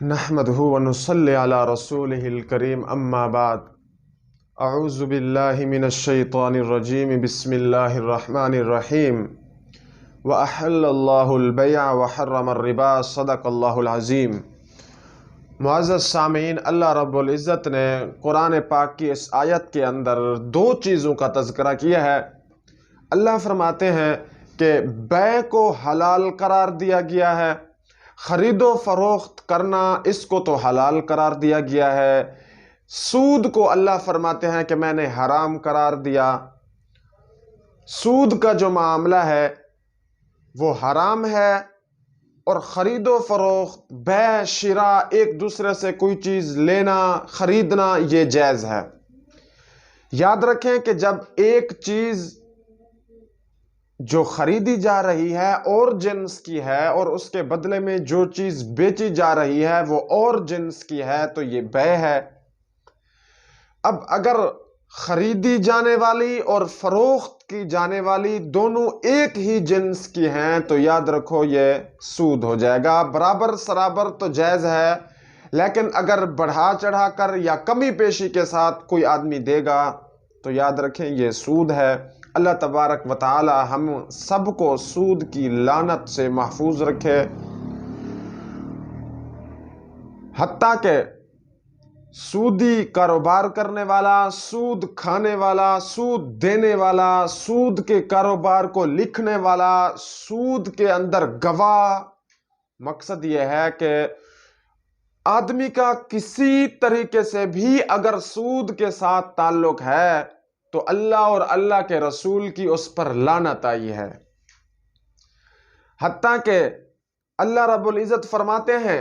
نحمدہ ونصلی علی رسولہ الکریم اما بعد اعوذ باللہ من الشیطان الرجیم بسم اللہ الرحمن الرحیم وأحل اللہ البیع وحرم الربا صدق اللہ العظیم۔ معزز سامعین، اللہ رب العزت نے قرآن پاک کی اس آیت کے اندر دو چیزوں کا تذکرہ کیا ہے۔ اللہ فرماتے ہیں کہ بیع کو حلال قرار دیا گیا ہے، خرید و فروخت کرنا اس کو تو حلال قرار دیا گیا ہے، سود کو اللہ فرماتے ہیں کہ میں نے حرام قرار دیا۔ سود کا جو معاملہ ہے وہ حرام ہے، اور خرید و فروخت، بیع شراء، ایک دوسرے سے کوئی چیز لینا خریدنا یہ جائز ہے۔ یاد رکھیں کہ جب ایک چیز جو خریدی جا رہی ہے اور جنس کی ہے اور اس کے بدلے میں جو چیز بیچی جا رہی ہے وہ اور جنس کی ہے تو یہ بیع ہے۔ اب اگر خریدی جانے والی اور فروخت کی جانے والی دونوں ایک ہی جنس کی ہیں تو یاد رکھو یہ سود ہو جائے گا۔ برابر سرابر تو جائز ہے، لیکن اگر بڑھا چڑھا کر یا کمی پیشی کے ساتھ کوئی آدمی دے گا تو یاد رکھیں یہ سود ہے۔ اللہ تبارک و تعالی ہم سب کو سود کی لعنت سے محفوظ رکھے۔ حتیٰ کہ سودی کاروبار کرنے والا، سود کھانے والا، سود دینے والا، سود کے کاروبار کو لکھنے والا، سود کے اندر گواہ، مقصد یہ ہے کہ آدمی کا کسی طریقے سے بھی اگر سود کے ساتھ تعلق ہے تو اللہ اور اللہ کے رسول کی اس پر لعنت آئی ہے۔ حتیٰ کہ اللہ رب العزت فرماتے ہیں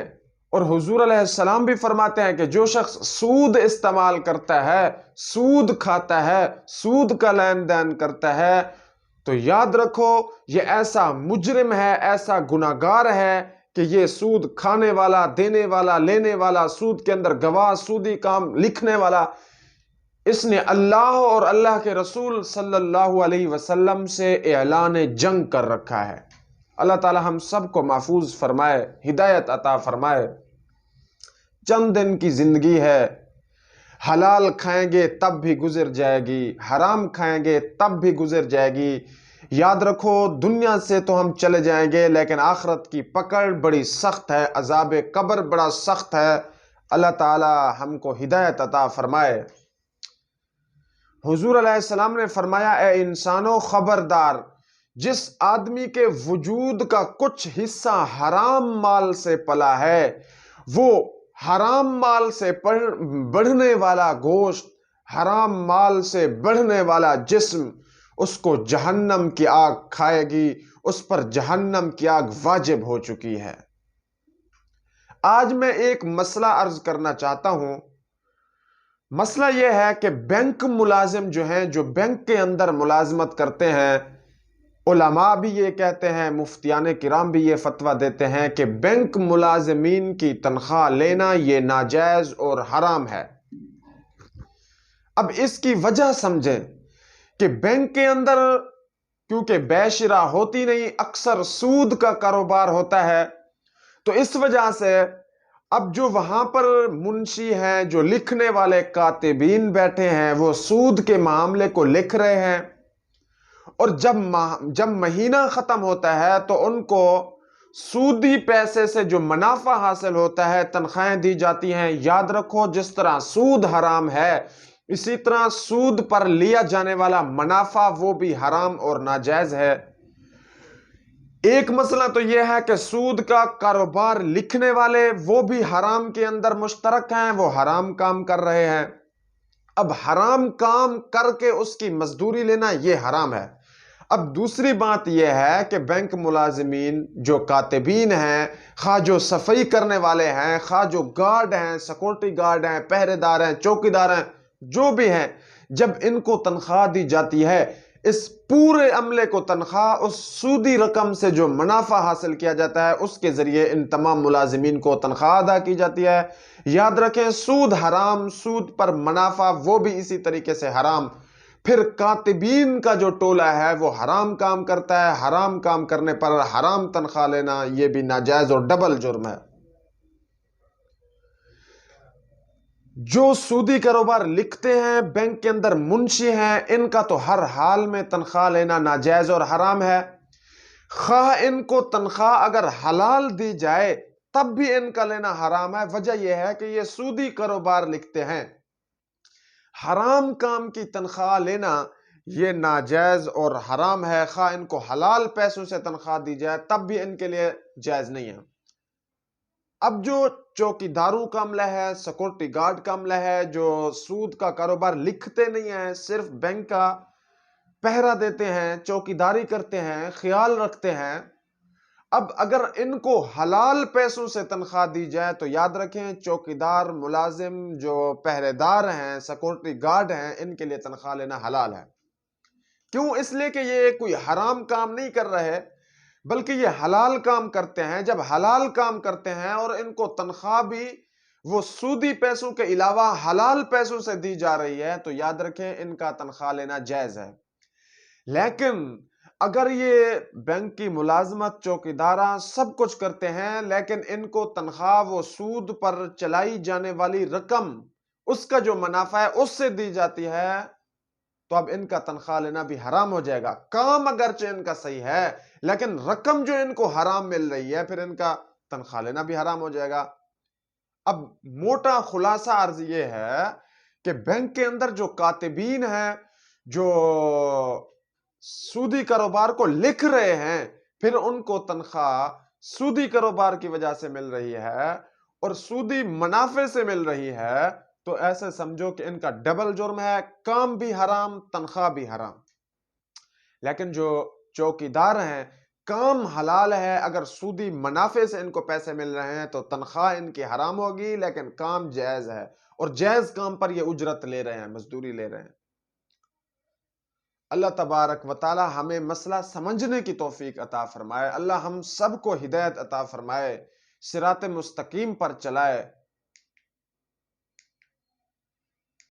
اور حضور علیہ السلام بھی فرماتے ہیں کہ جو شخص سود استعمال کرتا ہے، سود کھاتا ہے، سود کا لین دین کرتا ہے تو یاد رکھو یہ ایسا مجرم ہے، ایسا گناہگار ہے کہ یہ سود کھانے والا، دینے والا، لینے والا، سود کے اندر گواہ، سودی کام لکھنے والا، اس نے اللہ اور اللہ کے رسول صلی اللہ علیہ وسلم سے اعلان جنگ کر رکھا ہے۔ اللہ تعالی ہم سب کو محفوظ فرمائے، ہدایت عطا فرمائے۔ چند دن کی زندگی ہے، حلال کھائیں گے تب بھی گزر جائے گی، حرام کھائیں گے تب بھی گزر جائے گی۔ یاد رکھو دنیا سے تو ہم چلے جائیں گے لیکن آخرت کی پکڑ بڑی سخت ہے، عذاب قبر بڑا سخت ہے۔ اللہ تعالی ہم کو ہدایت عطا فرمائے۔ حضور علیہ السلام نے فرمایا، اے انسانوں خبردار، جس آدمی کے وجود کا کچھ حصہ حرام مال سے پلا ہے، وہ حرام مال سے بڑھنے والا گوشت، حرام مال سے بڑھنے والا جسم، اس کو جہنم کی آگ کھائے گی، اس پر جہنم کی آگ واجب ہو چکی ہے۔ آج میں ایک مسئلہ عرض کرنا چاہتا ہوں۔ مسئلہ یہ ہے کہ بینک ملازم جو ہیں، جو بینک کے اندر ملازمت کرتے ہیں، علماء بھی یہ کہتے ہیں، مفتیان کرام بھی یہ فتویٰ دیتے ہیں کہ بینک ملازمین کی تنخواہ لینا یہ ناجائز اور حرام ہے۔ اب اس کی وجہ سمجھیں کہ بینک کے اندر کیونکہ بیع شراء ہوتی نہیں، اکثر سود کا کاروبار ہوتا ہے، تو اس وجہ سے اب جو وہاں پر منشی ہیں، جو لکھنے والے کاتبین بیٹھے ہیں، وہ سود کے معاملے کو لکھ رہے ہیں، اور جب مہینہ ختم ہوتا ہے تو ان کو سودی پیسے سے جو منافع حاصل ہوتا ہے تنخواہیں دی جاتی ہیں۔ یاد رکھو جس طرح سود حرام ہے اسی طرح سود پر لیا جانے والا منافع وہ بھی حرام اور ناجائز ہے۔ ایک مسئلہ تو یہ ہے کہ سود کا کاروبار لکھنے والے وہ بھی حرام کے اندر مشترک ہیں، وہ حرام کام کر رہے ہیں۔ اب حرام کام کر کے اس کی مزدوری لینا یہ حرام ہے۔ اب دوسری بات یہ ہے کہ بینک ملازمین جو کاتبین ہیں، خواہ جو صفائی کرنے والے ہیں، خواہ جو گارڈ ہیں، سیکورٹی گارڈ ہیں، پہرے دار ہیں، چوکیدار ہیں، جو بھی ہیں، جب ان کو تنخواہ دی جاتی ہے، اس پورے عملے کو تنخواہ اس سودی رقم سے جو منافع حاصل کیا جاتا ہے اس کے ذریعے ان تمام ملازمین کو تنخواہ ادا کی جاتی ہے۔ یاد رکھیں سود حرام، سود پر منافع وہ بھی اسی طریقے سے حرام۔ پھر کاتبین کا جو ٹولہ ہے وہ حرام کام کرتا ہے، حرام کام کرنے پر حرام تنخواہ لینا یہ بھی ناجائز اور ڈبل جرم ہے۔ جو سودی کاروبار لکھتے ہیں، بینک کے اندر منشی ہیں، ان کا تو ہر حال میں تنخواہ لینا ناجائز اور حرام ہے۔ خواہ ان کو تنخواہ اگر حلال دی جائے تب بھی ان کا لینا حرام ہے۔ وجہ یہ ہے کہ یہ سودی کاروبار لکھتے ہیں۔ حرام کام کی تنخواہ لینا یہ ناجائز اور حرام ہے، خواہ ان کو حلال پیسوں سے تنخواہ دی جائے تب بھی ان کے لیے جائز نہیں ہے۔ اب جو چوکیداروں کا عملہ ہے، سیکورٹی گارڈ کا عملہ ہے، جو سود کا کاروبار لکھتے نہیں ہیں، صرف بینک کا پہرا دیتے ہیں، چوکیداری کرتے ہیں، خیال رکھتے ہیں، اب اگر ان کو حلال پیسوں سے تنخواہ دی جائے تو یاد رکھیں چوکیدار، ملازم، جو پہرے دار ہیں، سیکورٹی گارڈ ہیں، ان کے لیے تنخواہ لینا حلال ہے۔ کیوں؟ اس لیے کہ یہ کوئی حرام کام نہیں کر رہے بلکہ یہ حلال کام کرتے ہیں۔ جب حلال کام کرتے ہیں اور ان کو تنخواہ بھی وہ سودی پیسوں کے علاوہ حلال پیسوں سے دی جا رہی ہے تو یاد رکھیں ان کا تنخواہ لینا جائز ہے۔ لیکن اگر یہ بینک کی ملازمت، چوکیدارہ سب کچھ کرتے ہیں لیکن ان کو تنخواہ وہ سود پر چلائی جانے والی رقم، اس کا جو منافع ہے اس سے دی جاتی ہے تو اب ان کا تنخواہ لینا بھی حرام ہو جائے گا۔ کام اگرچہ ان کا صحیح ہے لیکن رقم جو ان کو حرام مل رہی ہے پھر ان کا تنخواہ لینا بھی حرام ہو جائے گا۔ اب موٹا خلاصہ عرض یہ ہے کہ بینک کے اندر جو کاتبین ہیں، جو سودی کاروبار کو لکھ رہے ہیں، پھر ان کو تنخواہ سودی کاروبار کی وجہ سے مل رہی ہے اور سودی منافع سے مل رہی ہے تو ایسے سمجھو کہ ان کا ڈبل جرم ہے، کام بھی حرام، تنخواہ بھی حرام۔ لیکن جو چوکیدار ہیں، کام حلال ہے، اگر سودی منافع سے ان کو پیسے مل رہے ہیں تو تنخواہ ان کی حرام ہوگی لیکن کام جائز ہے، اور جائز کام پر یہ اجرت لے رہے ہیں، مزدوری لے رہے ہیں۔ اللہ تبارک و تعالی ہمیں مسئلہ سمجھنے کی توفیق عطا فرمائے۔ اللہ ہم سب کو ہدایت عطا فرمائے، صراط مستقیم پر چلائے۔